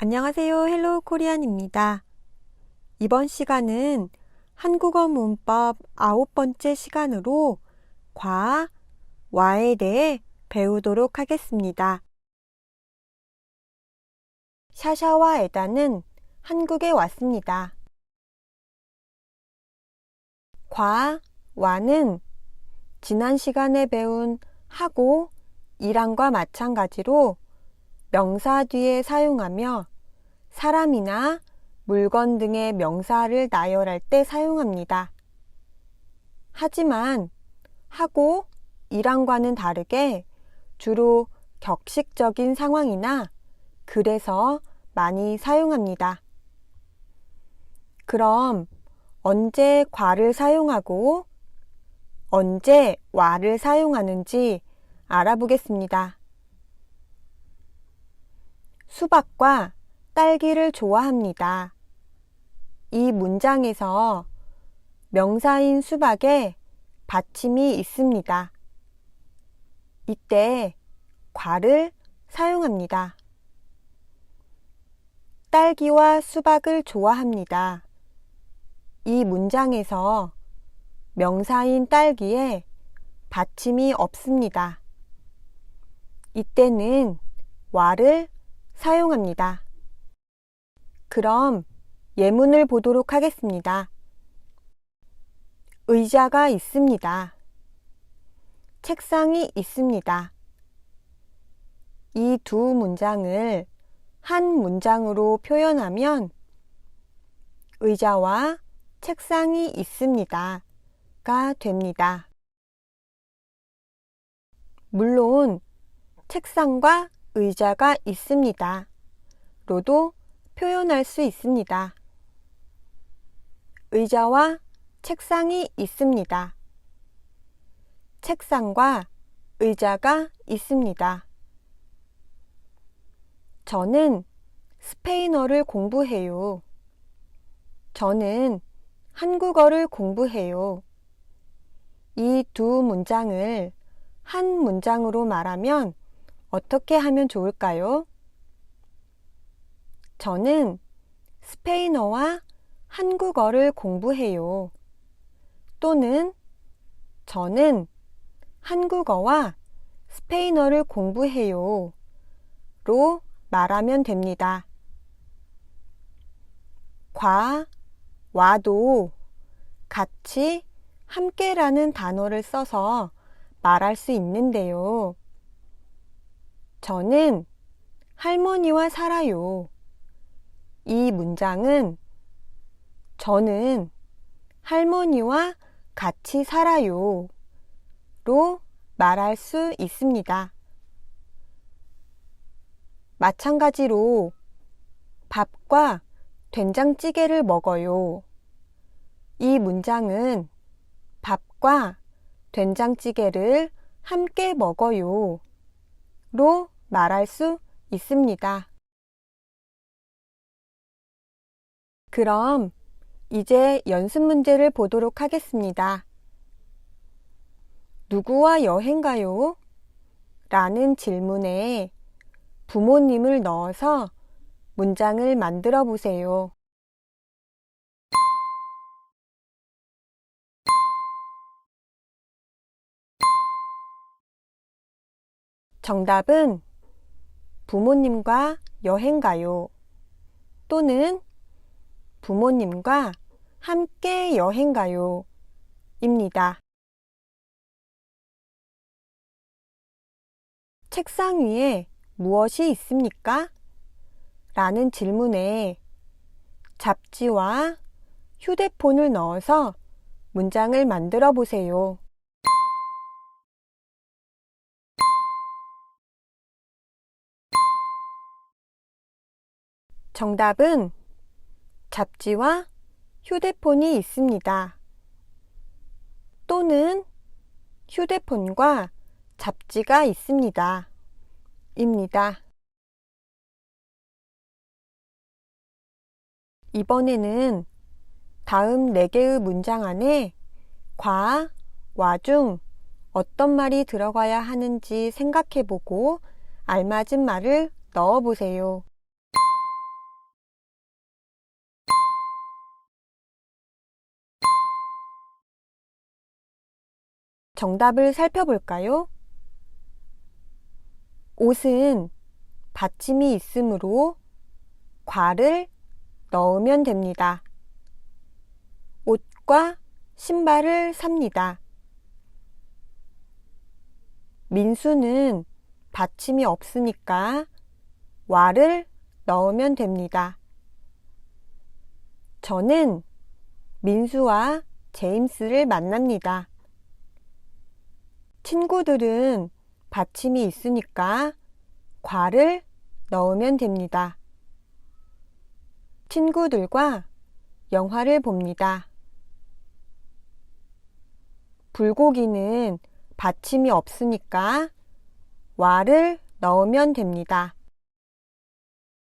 안녕하세요. 헬로우 코리안입니다. 이번 시간은 한국어 문법 9번째 시간으로 과, 와에 대해 배우도록 하겠습니다. 샤샤와 에다는 한국에 왔습니다. 과, 와는 지난 시간에 배운 하고, 이랑과 마찬가지로 명사 뒤에 사용하며 사람이나 물건 등의 명사를 나열할 때 사용합니다. 하지만 하고, 이랑과는 다르게 주로 격식적인 상황이나 글에서 많이 사용합니다. 그럼 언제 과를 사용하고 언제 와를 사용하는지 알아보겠습니다. 수박과 딸기를 좋아합니다. 이 문장에서 명사인 수박에 받침이 있습니다. 이때 과를 사용합니다. 딸기와 수박을 좋아합니다. 이 문장에서 명사인 딸기에 받침이 없습니다. 이때는 와를 사용합니다. 그럼 예문을 보도록 하겠습니다. 의자가 있습니다. 책상이 있습니다. 이 두 문장을 한 문장으로 표현하면 의자와 책상이 있습니다. 가 됩니다. 물론 책상과 의자가 있습니다. 로도 표현할 수 있습니다. 의자와 책상이 있습니다. 책상과 의자가 있습니다. 저는 스페인어를 공부해요. 저는 한국어를 공부해요. 이 두 문장을 한 문장으로 말하면 어떻게 하면 좋을까요? 저는 스페인어와 한국어를 공부해요. 또는 저는 한국어와 스페인어를 공부해요. 로 말하면 됩니다. 과, 와도 같이 함께라는 단어를 써서 말할 수 있는데요. 저는 할머니와 살아요. 이 문장은 저는 할머니와 같이 살아요. 로 말할 수 있습니다. 마찬가지로 밥과 된장찌개를 먹어요. 이 문장은 밥과 된장찌개를 함께 먹어요. 로 말할 수 있습니다. 그럼 이제 연습 문제를 보도록 하겠습니다. 누구와 여행 가요? 라는 질문에 부모님을 넣어서 문장을 만들어 보세요. 정답은 부모님과 여행 가요. 또는 부모님과 함께 여행 가요. 입니다. 책상 위에 무엇이 있습니까? 라는 질문에 잡지와 휴대폰을 넣어서 문장을 만들어 보세요. 정답은 잡지와 휴대폰이 있습니다. 또는 휴대폰과 잡지가 있습니다. 입니다. 이번에는 다음 4개의 문장 안에 과, 와 중 어떤 말이 들어가야 하는지 생각해보고 알맞은 말을 넣어보세요. 정답을 살펴볼까요? 옷은 받침이 있으므로 과를 넣으면 됩니다. 옷과 신발을 삽니다. 민수는 받침이 없으니까 와를 넣으면 됩니다. 저는 민수와 제임스를 만납니다. 친구들은 받침이 있으니까 과를 넣으면 됩니다. 친구들과 영화를 봅니다. 불고기는 받침이 없으니까 와를 넣으면 됩니다.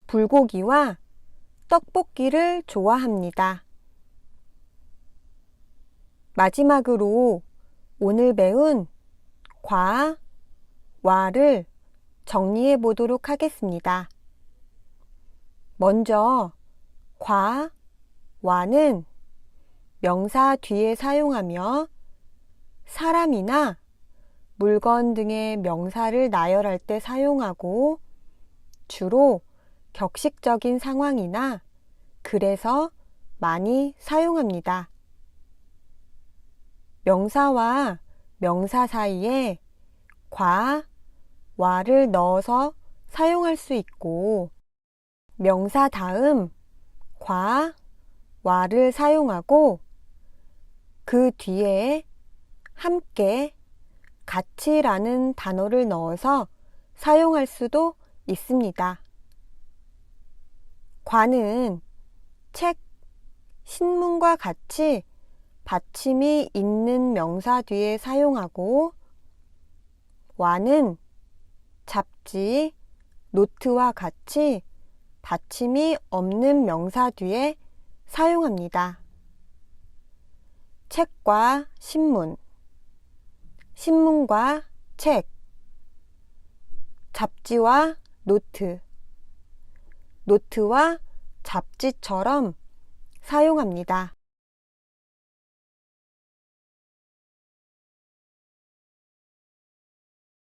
불고기와 떡볶이를 좋아합니다. 마지막으로 오늘 배운 과, 와를 정리해 보도록 하겠습니다. 먼저 과, 와는 명사 뒤에 사용하며 사람이나 물건 등의 명사를 나열할 때 사용하고 주로 격식적인 상황이나 글에서 많이 사용합니다. 명사와 명사 사이에 과, 와를 넣어서 사용할 수 있고 명사 다음 과, 와를 사용하고 그 뒤에 함께, 같이라는 단어를 넣어서 사용할 수도 있습니다. 과는 책, 신문과 같이 받침이 있는 명사 뒤에 사용하고 와는 잡지, 노트와 같이 받침이 없는 명사 뒤에 사용합니다. 책과 신문, 신문과 책, 잡지와 노트, 노트와 잡지처럼 사용합니다.